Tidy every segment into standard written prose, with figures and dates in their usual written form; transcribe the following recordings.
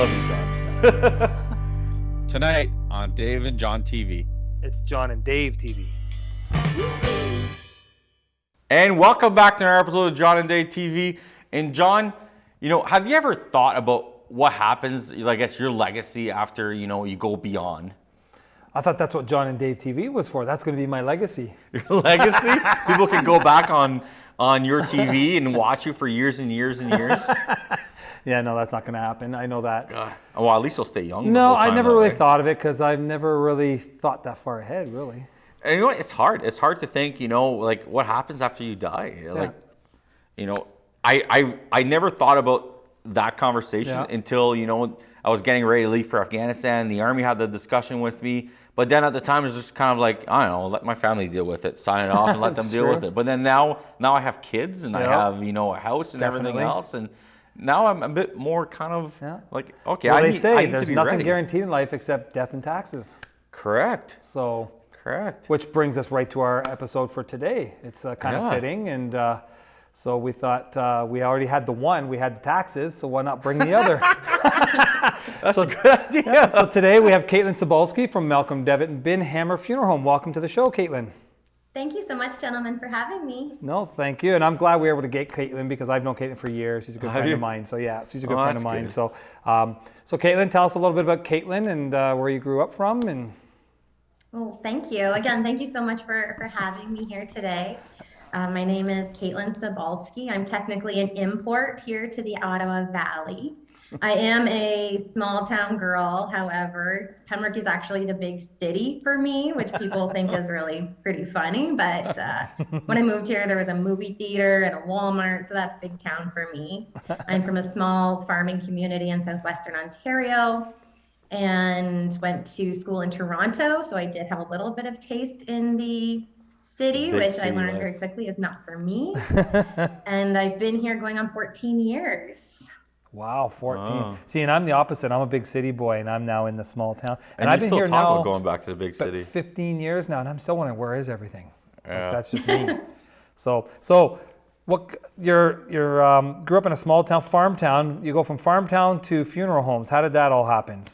Love you, John. Tonight on Dave and John TV. It's John and Dave TV. And welcome back to another episode of John and Dave TV. And John, have you ever thought about what happens, I guess, your legacy after, you go beyond? I thought that's what John and Dave TV was for. That's going to be my legacy. Your legacy? People can go back on your TV and watch you for years and years and years? Yeah, no, that's not going to happen. I know that. God. Well, at least you'll stay young. No, I never really thought of it because I've never really thought that far ahead, really. And you know what? It's hard. It's hard to think, like what happens after you die. Yeah. I never thought about that conversation until, I was getting ready to leave for Afghanistan. The Army had the discussion with me. But then at the time, it was just kind of like, I don't know, let my family deal with it, sign it off and let them deal with it. But then now I have kids and I have, a house and everything else. And now I'm a bit more kind of like, okay, well, I they need say to there's be nothing ready. guaranteed in life except death and taxes. Correct. So, correct. Which brings us right to our episode for today. It's kind of fitting. And so we thought we already had the one, we had the taxes, so why not bring the other? That's a good idea. Yeah, so today we have Caitlin Cybulski from Deavitt Binhammer Funeral Home. Welcome to the show, Caitlin. Thank you so much, gentlemen, for having me. No, thank you. And I'm glad we were able to get Caitlin because I've known Caitlin for years. She's a good friend of mine. So yeah, she's a good friend of mine. Good. So Caitlin, tell us a little bit about Caitlin and where you grew up from. And Well, thank you. Again, thank you so much for having me here today. My name is Caitlin Cybulski. I'm technically an import here to the Ottawa Valley. I am a small town girl. However, Pembroke is actually the big city for me, which people think is really pretty funny. But when I moved here, there was a movie theater and a Walmart. So that's big town for me. I'm from a small farming community in southwestern Ontario and went to school in Toronto. So I did have a little bit of taste in the city, which I learned very quickly is not for me. And I've been here going on 14 years. wow, 14. Oh. See, and I'm the opposite. I'm a big city boy, and I'm now in the small town. And I've you been still here talk now about going back to the big city. 15 years now, and I'm still wondering where is everything. Yeah. Like, that's just me. So what you're grew up in a small town, farm town. You go from farm town to funeral homes. How did that all happen?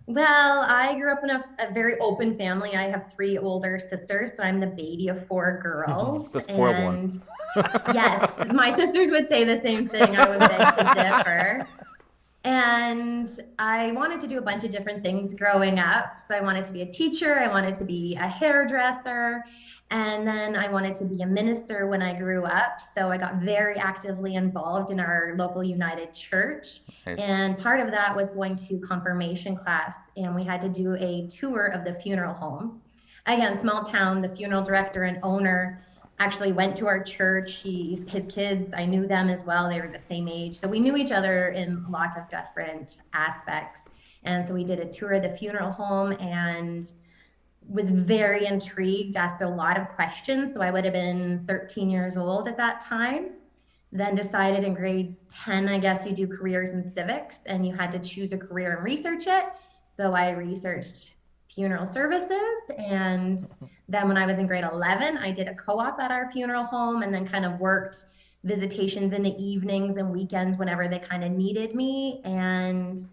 Well, I grew up in a very open family. I have 3 older sisters, so I'm the baby of 4 girls. The spoiled one. Yes, my sisters would say the same thing. I would beg to differ. And I wanted to do a bunch of different things growing up. So I wanted to be a teacher. I wanted to be a hairdresser. And then I wanted to be a minister when I grew up. So I got very actively involved in our local United Church. Nice. And part of that was going to confirmation class. And we had to do a tour of the funeral home. Again, small town, the funeral director and owner actually went to our church. His kids, I knew them as well. They were the same age. So we knew each other in lots of different aspects. And so we did a tour of the funeral home and was very intrigued, asked a lot of questions. So I would have been 13 years old at that time. Then decided in grade 10, I guess you do careers in civics and you had to choose a career and research it. So I researched funeral services. And then when I was in grade 11, I did a co-op at our funeral home and then kind of worked visitations in the evenings and weekends whenever they kind of needed me, and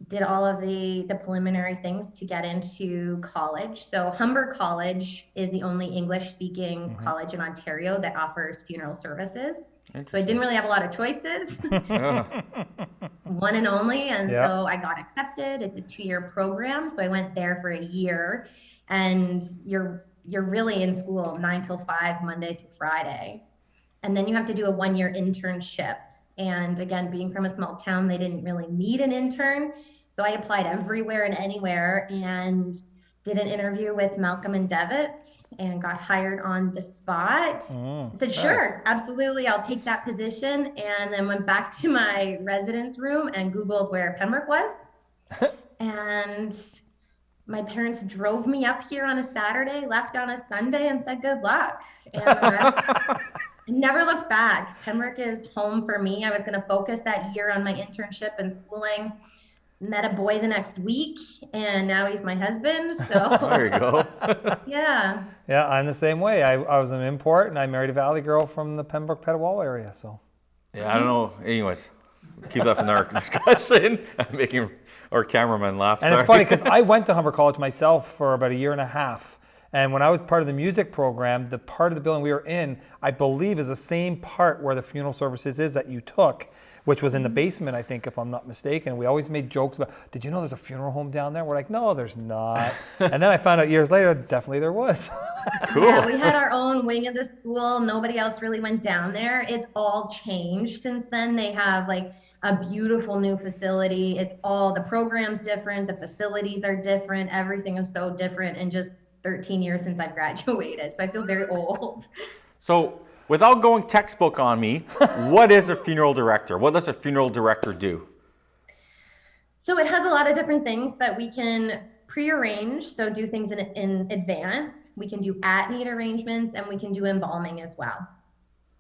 did all of the preliminary things to get into college. So Humber College is the only English speaking college in Ontario that offers funeral services. So I didn't really have a lot of choices, one and only. And so I got accepted. It's a 2-year program. So I went there for a year, and you're really in school 9 till 5, Monday to Friday. And then you have to do a 1-year internship. And again, being from a small town, they didn't really need an intern. So I applied everywhere and anywhere and did an interview with Malcolm and Deavitt and got hired on the spot. I said, sure, absolutely, I'll take that position. And then went back to my residence room and Googled where Pembroke was. And my parents drove me up here on a Saturday, left on a Sunday, and said, good luck. And the rest, I never looked back. Pembroke is home for me. I was going to focus that year on my internship and schooling. Met a boy the next week, and now he's my husband. So there you go. Yeah. Yeah, I'm the same way. I was an import, and I married a Valley girl from the Pembroke Petawawa area. So Yeah, I don't know. Anyways, Keep that from our discussion. I'm making our cameraman laugh. And it's funny because I went to Humber College myself for about a year and a half. And when I was part of the music program, the part of the building we were in, I believe, is the same part where the funeral services is that you took, which was in the basement, I think, if I'm not mistaken. We always made jokes about, did you know there's a funeral home down there? We're like, no, there's not. And then I found out years later, definitely there was. Cool. Yeah, we had our own wing of the school. Nobody else really went down there. It's all changed since then. They have like a beautiful new facility. It's all, the program's different, the facilities are different, everything is so different in just 13 years since I've graduated. So I feel very old. So without going textbook on me, what is a funeral director? What does a funeral director do? So it has a lot of different things, but we can pre-arrange, so do things in advance. We can do at-need arrangements, and we can do embalming as well.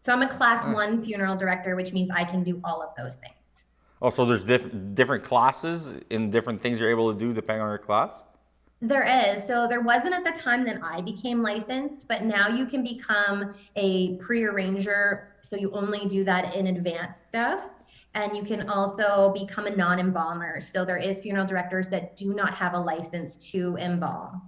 So I'm a class 1 funeral director, which means I can do all of those things. Oh, so there's different classes in different things you're able to do depending on your class? There is. So there wasn't at the time that I became licensed, but now you can become a pre-arranger. So you only do that in advance stuff. And you can also become a non-embalmer. So there is funeral directors that do not have a license to embalm.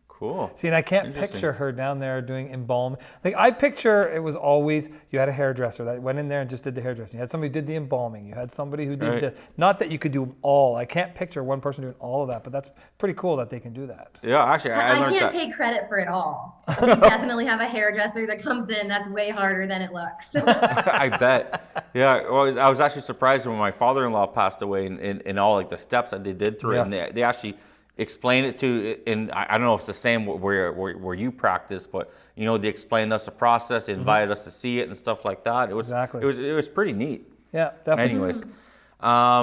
Cool. See, and I can't picture her down there doing embalm. Like, I picture it was always, you had a hairdresser that went in there and just did the hairdressing. You had somebody who did the embalming. You had somebody who did the, not that you could do all. I can't picture one person doing all of that, but that's pretty cool that they can do that. Yeah, actually, I learned can't that. take credit for it all. We definitely have a hairdresser that comes in. That's way harder than it looks. I bet. Yeah, well, I was actually surprised when my father-in-law passed away in all like the steps that they did through it. And they actually explained it to, and I don't know if it's the same where you practice, but you know, they explained us the process, they invited us to see it and stuff like that. It was it was pretty neat. Yeah, definitely. Anyways,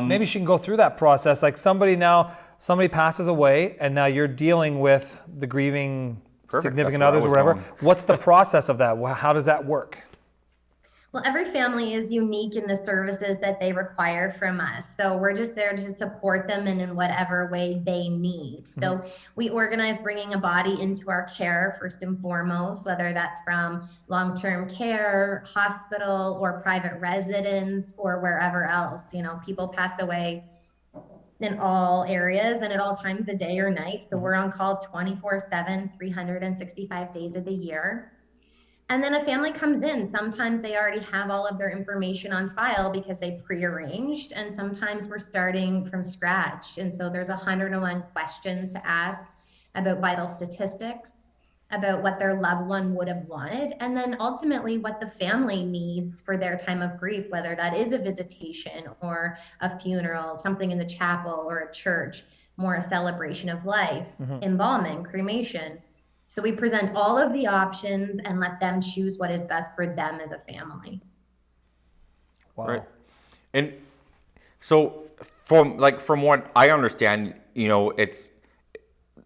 maybe she can go through that process. Like somebody passes away, and now you're dealing with the grieving significant others or whatever. What's the process of that? How does that work? Well, every family is unique in the services that they require from us. So we're just there to support them in whatever way they need. So we organize bringing a body into our care first and foremost, whether that's from long-term care, hospital, or private residence, or wherever else. You know, people pass away in all areas and at all times of day or night. So we're on call 24/7, 365 days of the year. And then a family comes in. Sometimes they already have all of their information on file because they pre-arranged, and sometimes we're starting from scratch. And so there's 101 questions to ask about vital statistics, about what their loved one would have wanted, and then ultimately what the family needs for their time of grief, whether that is a visitation or a funeral, something in the chapel or a church, more a celebration of life, embalming, cremation. So we present all of the options and let them choose what is best for them as a family. Wow. Right. And so from what I understand, you know,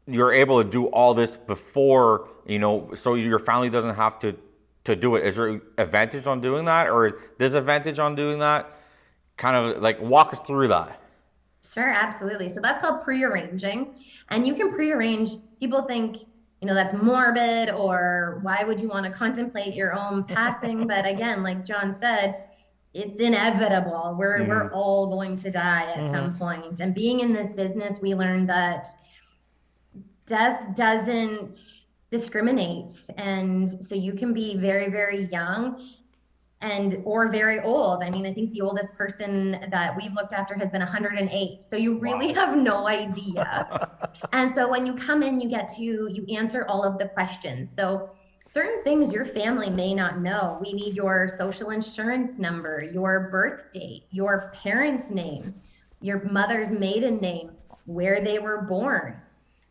you're able to do all this before, you know, so your family doesn't have to do it. Is there advantage on doing that or disadvantage on doing that? Kind of like walk us through that. Sure, absolutely. So that's called pre-arranging. And you can pre-arrange, people think, you know, that's morbid, or why would you want to contemplate your own passing? But again, like John said, it's inevitable. We're all going to die at some point. And being in this business, we learned that death doesn't discriminate. And so you can be very, very young or very old. I mean, I think the oldest person that we've looked after has been 108. So you really have no idea. And so when you come in, you answer all of the questions. So certain things your family may not know. We need your social insurance number, your birth date, your parents' names, your mother's maiden name, where they were born.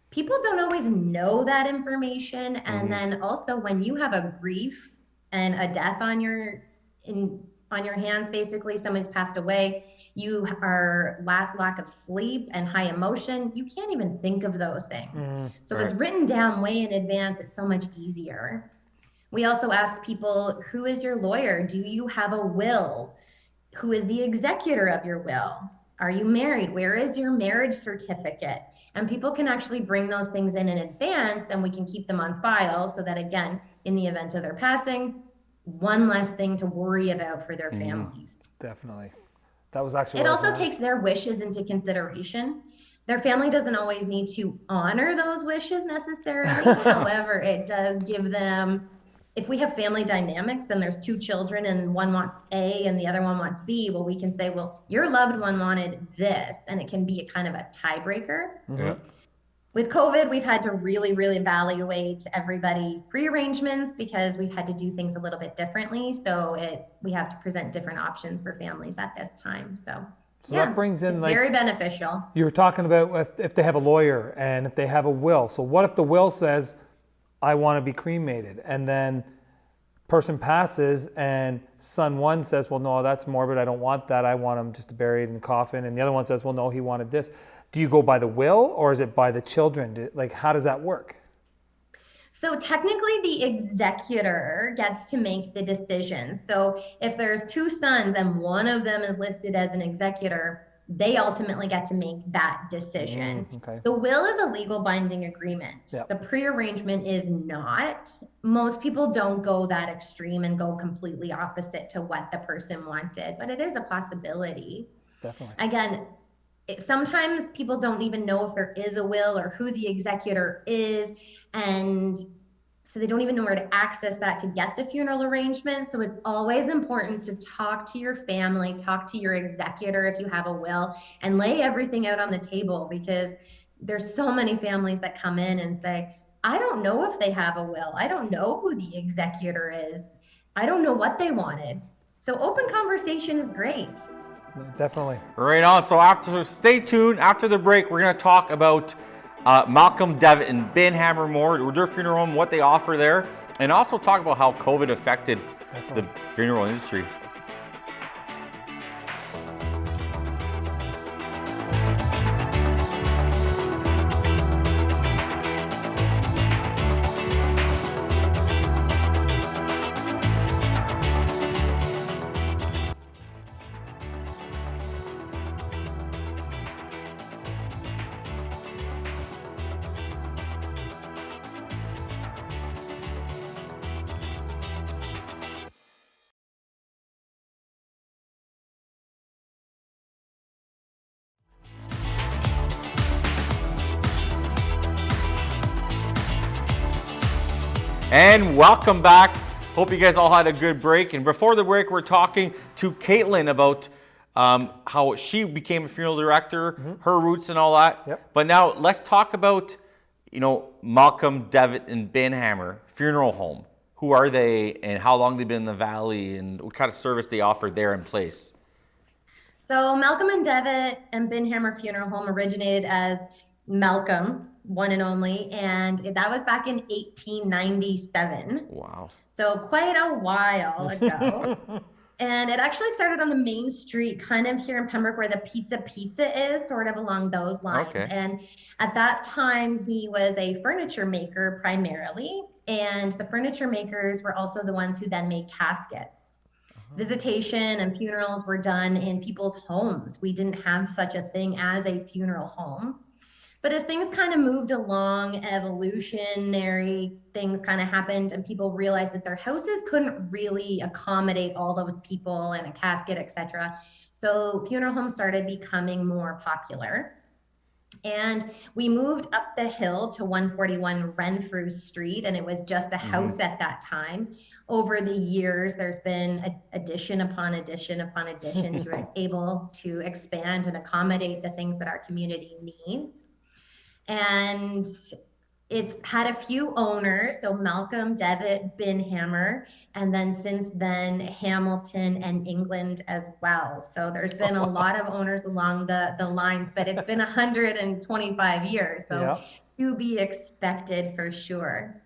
People don't always know that information. And then also when you have a grief and a death on your hands, basically someone's passed away, you are lack of sleep and high emotion, you can't even think of those things. So if it's written down way in advance, it's so much easier. We also ask people, who is your lawyer? Do you have a will? Who is the executor of your will? Are you married? Where is your marriage certificate? And people can actually bring those things in advance, and we can keep them on file so that, again, in the event of their passing, one less thing to worry about for their families. Definitely. That was actually It what I was also gonna takes their wishes into consideration. Their family doesn't always need to honor those wishes necessarily. However, it does give them, if we have family dynamics and there's two children and one wants A and the other one wants B, well, we can say, well, your loved one wanted this, and it can be a kind of a tiebreaker. Yeah. With COVID, we've had to really, really evaluate everybody's pre-arrangements because we've had to do things a little bit differently. So we have to present different options for families at this time. So that brings in, it's like, very beneficial. You were talking about if they have a lawyer and if they have a will. So what if the will says, I want to be cremated, and then person passes and son one says, well, no, that's morbid, I don't want that, I want him just buried in a coffin, and the other one says, well, no, he wanted this. Do you go by the will, or is it by the children? Like, how does that work? So technically the executor gets to make the decision. So if there's two sons and one of them is listed as an executor, they ultimately get to make that decision. Okay. The will is a legal binding agreement. Yep. The pre-arrangement is not. Most people don't go that extreme and go completely opposite to what the person wanted, but it is a possibility. Definitely. Again, sometimes people don't even know if there is a will or who the executor is, and so they don't even know where to access that to get the funeral arrangement. So it's always important to talk to your family, talk to your executor if you have a will, and lay everything out on the table, because there's so many families that come in and say, I don't know if they have a will. I don't know who the executor is. I don't know what they wanted. So open conversation is great. Definitely. Right on. So stay tuned. After the break, we're going to talk about Malcolm, Deavitt, and Binhammer more, their funeral home, what they offer there, and also talk about how COVID affected the funeral industry. And welcome back. Hope you guys all had a good break. And before the break, we're talking to Caitlin about how she became a funeral director, her roots and all that. Yep. But now let's talk about, Malcolm, Deavitt, and Binhammer Funeral Home. Who are they, and how long they've been in the Valley, and what kind of service they offer there in place? So Malcolm and Deavitt and Binhammer Funeral Home originated as Malcolm, one and only, and that was back in 1897. Wow. So quite a while ago. And it actually started on the main street, kind of here in Pembroke, where the Pizza is, sort of along those lines. Okay. And at that time, he was a furniture maker primarily, and the furniture makers were also the ones who then made caskets. Visitation and funerals were done in people's homes. We didn't have such a thing as a funeral home. But as things kind of moved along, evolutionary things kind of happened, and people realized that their houses couldn't really accommodate all those people and a casket, etc. So funeral homes started becoming more popular. And we moved up the hill to 141 Renfrew Street, and it was just a house at that time. Over the years, there's been addition upon addition upon addition to it, able to expand and accommodate the things that our community needs. And it's had a few owners, so Malcolm, Deavitt, Binhammer, and then since then Hamilton and England as well. So there's been a lot of owners along the lines, but it's been 125 years, so to be expected for sure.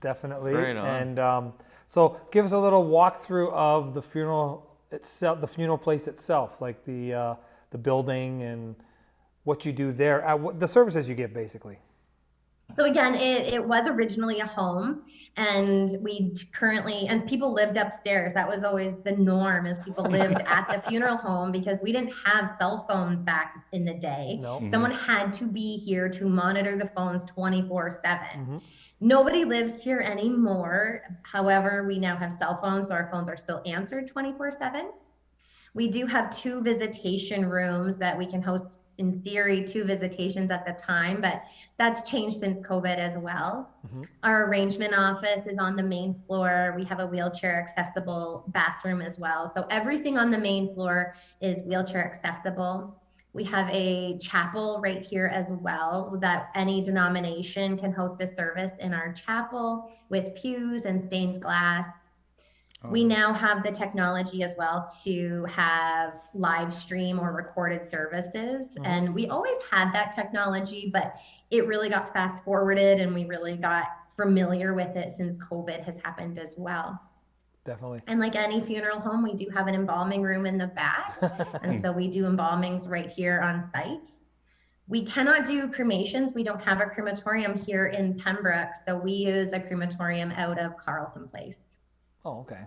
Definitely. Right on. And so give us a little walkthrough of the funeral itself, the funeral place itself, like the building and what you do there, the services you give, basically. So again, it was originally a home, and and people lived upstairs. That was always the norm, as people lived at the funeral home, because we didn't have cell phones back in the day. No. Someone had to be here to monitor the phones 24/7. Nobody lives here anymore. However, we now have cell phones, so our phones are still answered 24/7. We do have 2 visitation rooms that we can host, in theory, 2 visitations at the time, but that's changed since COVID as well. Our arrangement office is on the main floor. We have a wheelchair accessible bathroom as well. So everything on the main floor is wheelchair accessible. We have a chapel right here as well, that any denomination can host a service in our chapel with pews and stained glass. We now have the technology as well to have live stream or recorded services. And we always had that technology, but it really got fast forwarded and we really got familiar with it since COVID has happened as well. Definitely. And like any funeral home, we do have an embalming room in the back. And so we do embalmings right here on site. We cannot do cremations. We don't have a crematorium here in Pembroke. So we use a crematorium out of Carleton Place. Oh, okay.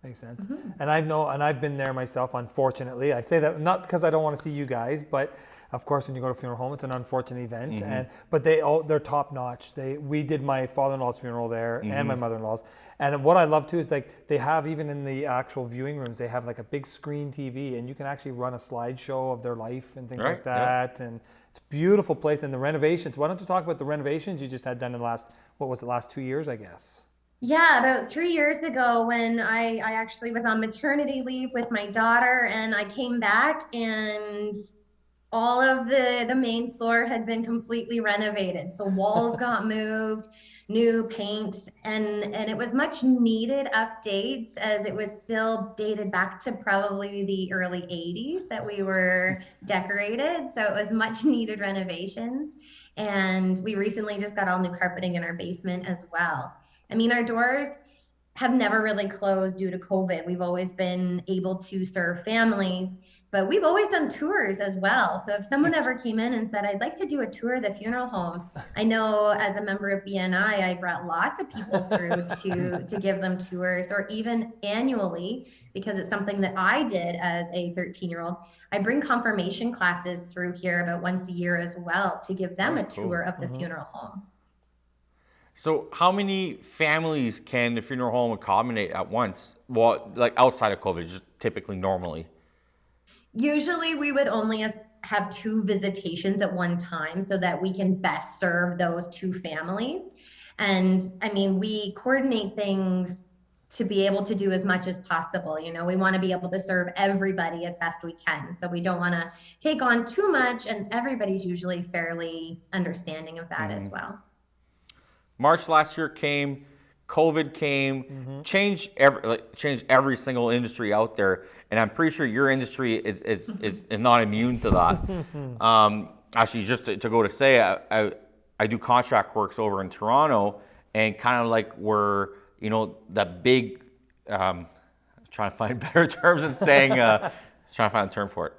Makes sense. And I've been there myself, unfortunately. I say that not because I don't want to see you guys, but of course when you go to a funeral home, it's an unfortunate event. But they're top notch. We did my father-in-law's funeral there and my mother-in-law's. And what I love too is like they have, even in the actual viewing rooms, they have like a big screen TV and you can actually run a slideshow of their life and things like that. And it's a beautiful place. And the renovations, why don't you talk about the renovations you just had done in the last 2 years, I guess? Yeah, about 3 years ago when I actually was on maternity leave with my daughter, and I came back and all of the main floor had been completely renovated. So walls got moved, new paint, and it was much needed updates, as it was still dated back to probably the early 80s that we were decorated. So it was much needed renovations. And we recently just got all new carpeting in our basement as well. I mean, our doors have never really closed due to COVID. We've always been able to serve families, but we've always done tours as well. So if someone ever came in and said, I'd like to do a tour of the funeral home, I know as a member of BNI, I brought lots of people through to give them tours, or even annually, because it's something that I did as a 13-year-old. I bring confirmation classes through here about once a year as well to give them a tour of the funeral home. So how many families can the funeral home accommodate at once? Well, like outside of COVID, just typically normally. Usually we would only have 2 visitations at one time so that we can best serve those 2 families. And I mean, we coordinate things to be able to do as much as possible. You know, we want to be able to serve everybody as best we can. So we don't want to take on too much, and everybody's usually fairly understanding of that as well. March last year came, COVID came, changed every single industry out there, and I'm pretty sure your industry is not immune to that. Actually, just to go to say, I do contract works over in Toronto, and kind of like we're, you know, that big, trying to find better terms than saying, trying to find a term for it.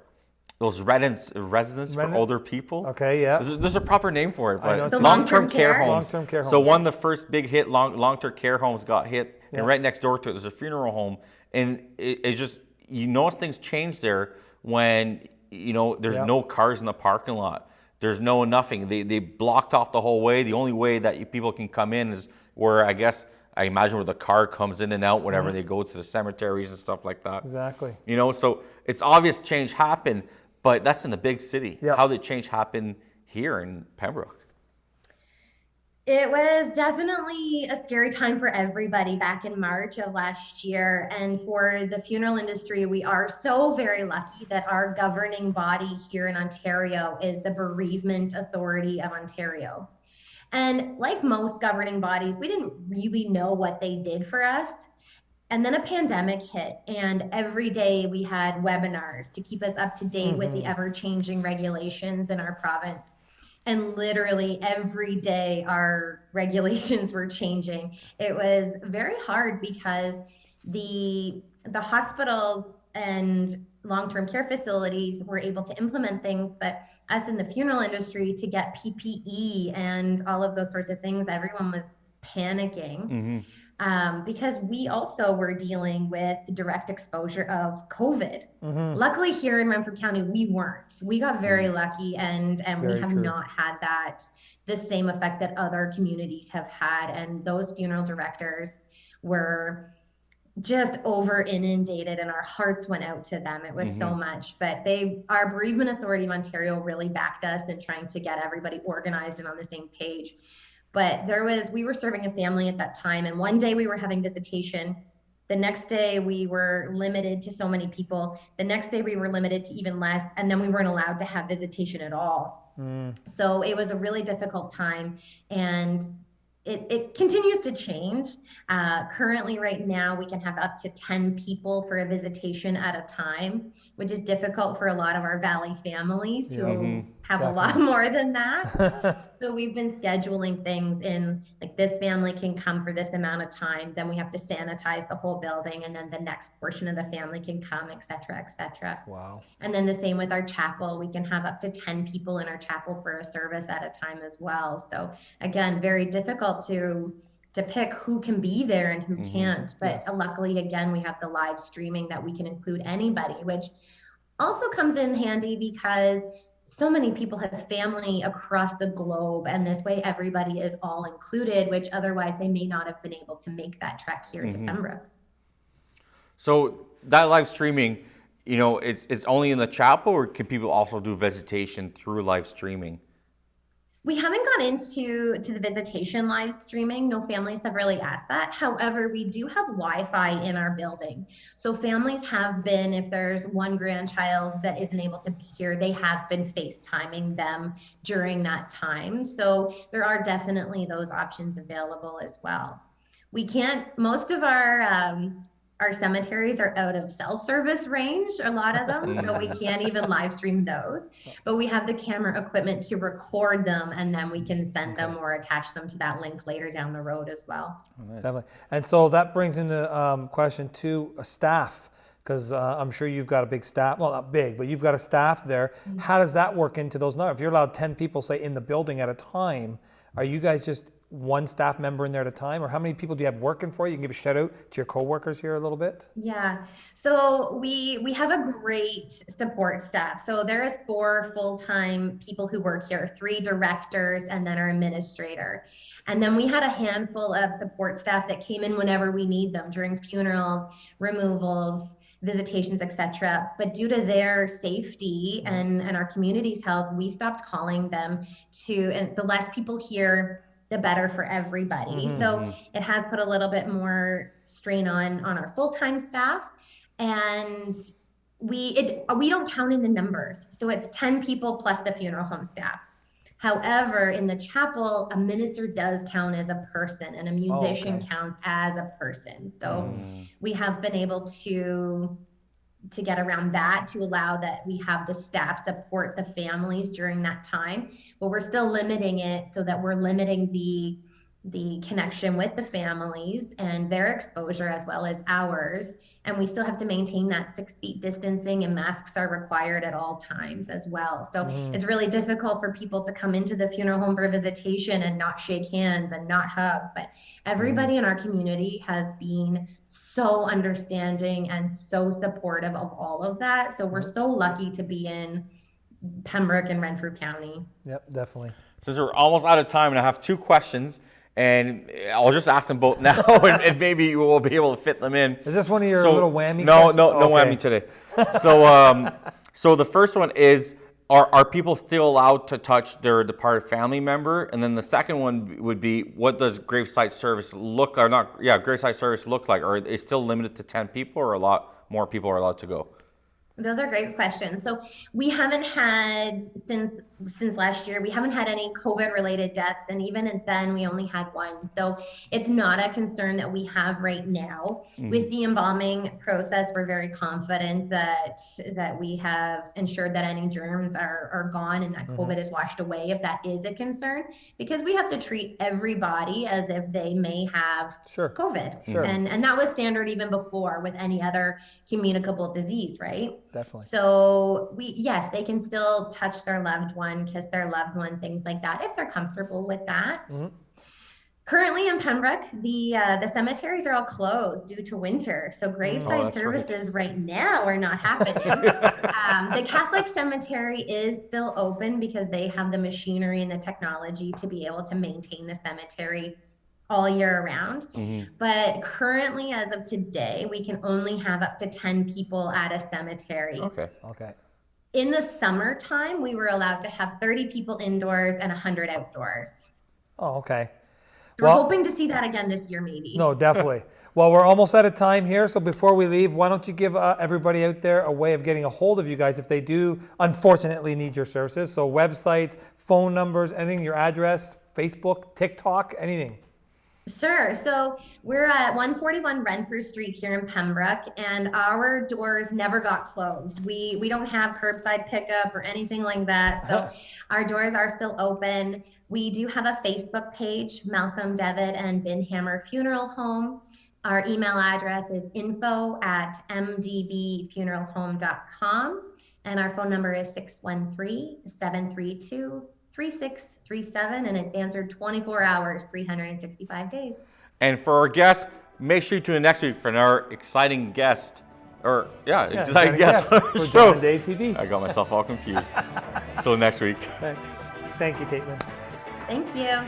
Those residents for older people. Okay, yeah. There's a proper name for it, but The long-term care homes. Long-term care homes. So one of the first big hit long-term care homes got hit, and right next door to it, there's a funeral home, and it just, you know, things change there when, you know, there's no cars in the parking lot. There's nothing. They blocked off the whole way. The only way that people can come in is where, I imagine, where the car comes in and out whenever they go to the cemeteries and stuff like that. Exactly. You know, so it's obvious change happened, but that's in the big city. Yeah. How did change happen here in Pembroke? It was definitely a scary time for everybody back in March of last year. And for the funeral industry, we are so very lucky that our governing body here in Ontario is the Bereavement Authority of Ontario. And like most governing bodies, we didn't really know what they did for us. And then a pandemic hit, and every day we had webinars to keep us up to date with the ever-changing regulations in our province. And literally every day our regulations were changing. It was very hard because the hospitals and long-term care facilities were able to implement things, but us in the funeral industry, to get PPE and all of those sorts of things, everyone was panicking. Because we also were dealing with the direct exposure of COVID. Luckily here in Renfrew County, we weren't. We got very lucky, and we have not had the same effect that other communities have had. And those funeral directors were just over inundated, and our hearts went out to them. It was so much, but our Bereavement Authority of Ontario really backed us in trying to get everybody organized and on the same page. But we were serving a family at that time, and one day we were having visitation. The next day we were limited to so many people. The next day we were limited to even less, and then we weren't allowed to have visitation at all. So it was a really difficult time, and it continues to change. Currently, right now, we can have up to 10 people for a visitation at a time, which is difficult for a lot of our Valley families who have a lot more than that. So we've been scheduling things in, like, this family can come for this amount of time, then we have to sanitize the whole building, and then the next portion of the family can come, et cetera, et cetera. Wow. And then the same with our chapel. We can have up to 10 people in our chapel for a service at a time as well. So again, very difficult to pick who can be there and who can't. But luckily, again, we have the live streaming that we can include anybody, which also comes in handy because so many people have family across the globe, and this way everybody is all included, which otherwise they may not have been able to make that trek here to Pembroke. So that live streaming, you know, it's only in the chapel, or can people also do visitation through live streaming? We haven't gone into the visitation live streaming. No families have really asked that. However, we do have Wi-Fi in our building. So families have been, if there's one grandchild that isn't able to be here, they have been FaceTiming them during that time. So there are definitely those options available as well. Most of our cemeteries are out of cell service range, a lot of them, so we can't even live stream those. But we have the camera equipment to record them, and then we can send them or attach them to that link later down the road as well. Definitely. And so that brings into question two, staff, because I'm sure you've got a big staff. Well, not big, but you've got a staff there. How does that work into those numbers? If you're allowed 10 people, say, in the building at a time, are you guys just one staff member in there at a time, or how many people do you have working for you? You can give a shout out to your coworkers here a little bit. Yeah, so we have a great support staff. So there is 4 full-time people who work here, 3 directors, and then our administrator. And then we had a handful of support staff that came in whenever we need them during funerals, removals, visitations, etc. But due to their safety and our community's health, we stopped calling them and the less people here, the better for everybody. So it has put a little bit more strain on our full-time staff, and we don't count in the numbers. So it's 10 people plus the funeral home staff. However, in the chapel, a minister does count as a person, and a musician counts as a person. So we have been able to get around that, to allow that we have the staff support the families during that time, but we're still limiting it so that we're limiting the connection with the families and their exposure as well as ours. And we still have to maintain that 6 feet distancing, and masks are required at all times as well. So it's really difficult for people to come into the funeral home for a visitation and not shake hands and not hug. But everybody in our community has been so understanding and so supportive of all of that. So we're so lucky to be in Pembroke and Renfrew County. Yep, definitely. Since we're almost out of time, and I have 2 questions, and I'll just ask them both now, and maybe we'll be able to fit them in. Is this one of your little whammy No, questions? no whammy today. So the first one is, are people still allowed to touch their departed family member? And then the second one would be, what does gravesite service look like? Or is it still limited to 10 people, or a lot more people are allowed to go? Those are great questions. So we haven't had, since last year, we haven't had any COVID related deaths, and even then we only had 1. So it's not a concern that we have right now. With the embalming process, we're very confident that we have ensured that any germs are gone, and that COVID is washed away, if that is a concern, because we have to treat everybody as if they may have COVID. And that was standard even before with any other communicable disease, right? Definitely. So yes, they can still touch their loved one, kiss their loved one, things like that, if they're comfortable with that. Currently in Pembroke, the cemeteries are all closed due to winter. So graveside services right now are not happening. The Catholic cemetery is still open because they have the machinery and the technology to be able to maintain the cemetery all year round. But currently, as of today, we can only have up to 10 people at a cemetery. Okay. In the summertime, we were allowed to have 30 people indoors and 100 outdoors. Oh, okay. We're hoping to see that again this year, maybe. No, definitely. Well, we're almost out of time here, so before we leave, why don't you give everybody out there a way of getting a hold of you guys if they do, unfortunately, need your services? So websites, phone numbers, anything, your address, Facebook, TikTok, anything. Sure. So we're at 141 Renfrew Street here in Pembroke, and our doors never got closed. We don't have curbside pickup or anything like that. So our doors are still open. We do have a Facebook page, Malcolm, Deavitt, and Binhammer Funeral Home. Our email address is info@mdbfuneralhome.com, and our phone number is 613-732-3637, and it's answered 24 hours, 365 days. And for our guests, make sure you tune in next week for another exciting guest. Exciting guest. For John and Dave TV. I got myself all confused. So next week. Thank you, Caitlin. Thank you.